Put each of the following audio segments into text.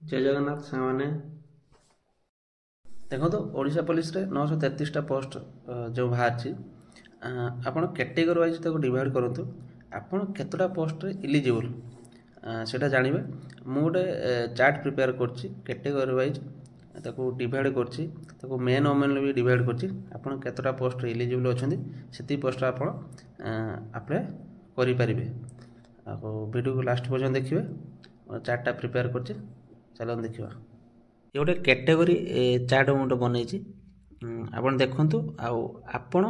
जय जगन्नाथ सामान्य देखो तो ओडिशा पुलिस रे 933टा पोस्ट जो बाहर आपण कैटेगरी वाइज डिवाइड करंतु आपण केतटा पोस्ट रे इलिजिबल सेटा जानिबे मु गोटे चार्ट प्रिपेयर करछि कैटेगरी वाइज ताको डिवाइड करछि ताको मेन ओमेन भी डिवाइड करछि आपण केतटा पोस्ट रे इलिजिबल अछंती सेति पोस्ट आपण अप्लाई करि परिबे आ वीडियो को लास्ट पर्यंत देखिबे चार्टटा प्रिपेयर करछि चलो देखिबा ये गोटे कैटेगरी चार्ट मुझे बनई आप देखु आपण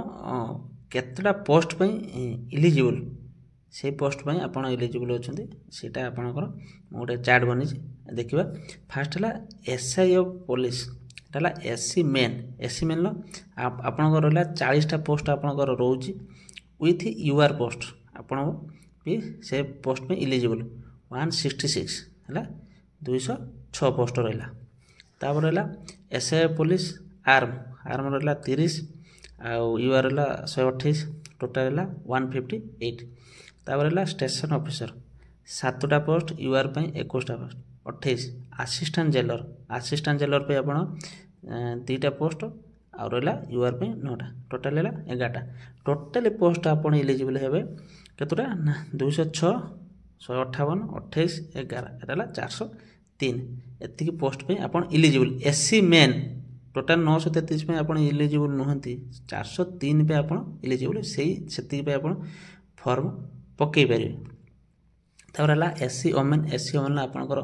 केतटा पोस्ट पे इलिजिबल से पोस्ट पे आप इलिजिबल अच्छा सीटा आपंकर गोटे चार्ट बनी देखा फास्ट है एसआई ऑफ पुलिस है एससी मेन आपंकर रहा 40टा पोस्ट आपंकर रोचे विथ यूआर पोस्ट आपण भी से पोस्ट में इलिजिबल 166 है 206 पोस्ट रहा तापर रहा एसआई पुलिस आर्म रहा 30 आउ यूआर रहा 128 टोटाल रहा 158 तापर रहा स्टेशन ऑफिसर 7टा पोस्ट यूआर पे 21टा पोस्ट 28 असिस्टेंट जेलर पे आप 2टा पोस्ट आउ रहा यूआर पे 9टा टोटाल है 11टा टोटाल पोस्ट आप इलिजिबल हे केतटा 206 158 28 11 एटा 403 एतिकी पोस्ट पे आप इलिजिबल एससी मेन टोटाल 933 पे आप इलिजिबल नुहति 403 पे आप इलिजिबल से आप फॉर्म पकई पारे तापर है एससी ओमेन आपंकर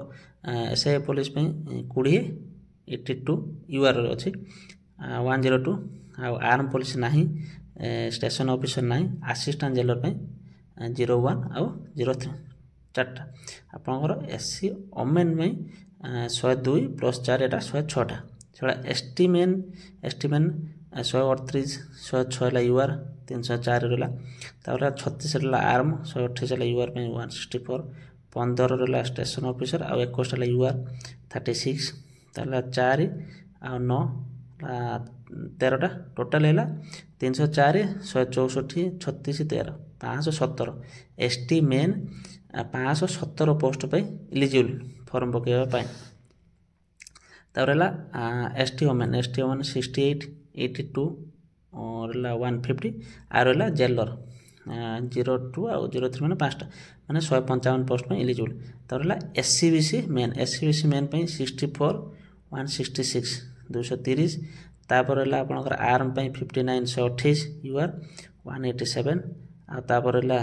एसआई पुलिस 20 82 यूआर अच्छी 102 आर्म पुलिस ना स्टेशन ऑफिसर ना असिस्टेंट जेलर पे 01 आउ 03 4टा आपंकर एससी ओमेन में 102 प्लस 4 एटा 106टा से एसटी मेन 138 106 यूआर 304 रहा तापर 36 रहा आर्म 128 यूआर 164 15 रहा स्टेशन ऑफिसर आउ 21 यूआर 36 4 आउ 9 13टा टोटाल है 304 164 36 13 517 एसटी मेन 517 पोस्ट पे इलिजिबल फॉर्म पकड़ा तापर है एसटी ओमेन 68 82 रहा 150 आर रहा जेलर 02 आउ 03 मैंने 5टा मैंने 155 पोस्ट में इलिजिबल तापर है एससीबीसी मेन पे 64 166 230 तापर है आपंकर आर्म पे 59 128 यूआर 187 आपर है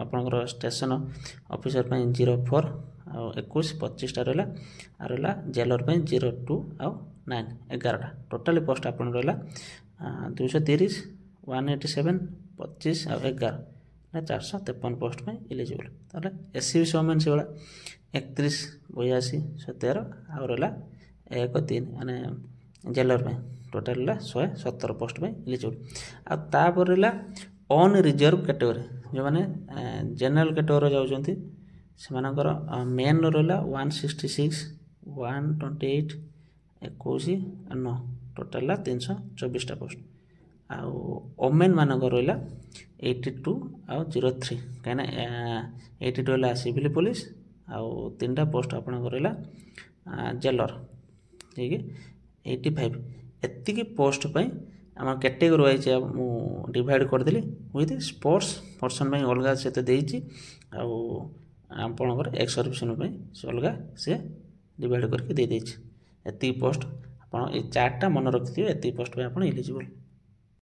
आपंकर स्टेशन ऑफिसर पे 04 आउ 21 25टा रहा और रहा जेलर पे 02 आउ 9 11टा टोटाल पोस्ट आप रहा 230 187 25 आउ 11 453 पोस्ट में इलिजिबल ताले एससीबीसी ओमेन से भाया 31 82 113 आउ रहा 1 3 माने जेलर पे टोटाल रहा 117 पोस्ट में इलिजिबल आपर रहा ऑन रिजर्व कैटेगरी जो मैंने जनरल कैटेगरी जाऊँच से मेन रहा 166 128 21 9 टोटाल 324टा पोस्ट आउ ओमेन मानक रहा 82 आउ 03 कहीं 82 है सिविल पुलिस आउ 3टा पोस्ट आप रहा जेलर ठीक है 85 एतिकी पोस्ट पर आम कैटेगरी वाइज डिवाइड करदेली विथ स्पोर्ट्स पर्सन अलग से देती आपंकर एक्स सर्विसन अलग से डिवाइड करके दे देती पोस्ट आप चार्टा मन रखिए एति पोस्ट पे आप इलिजिबल।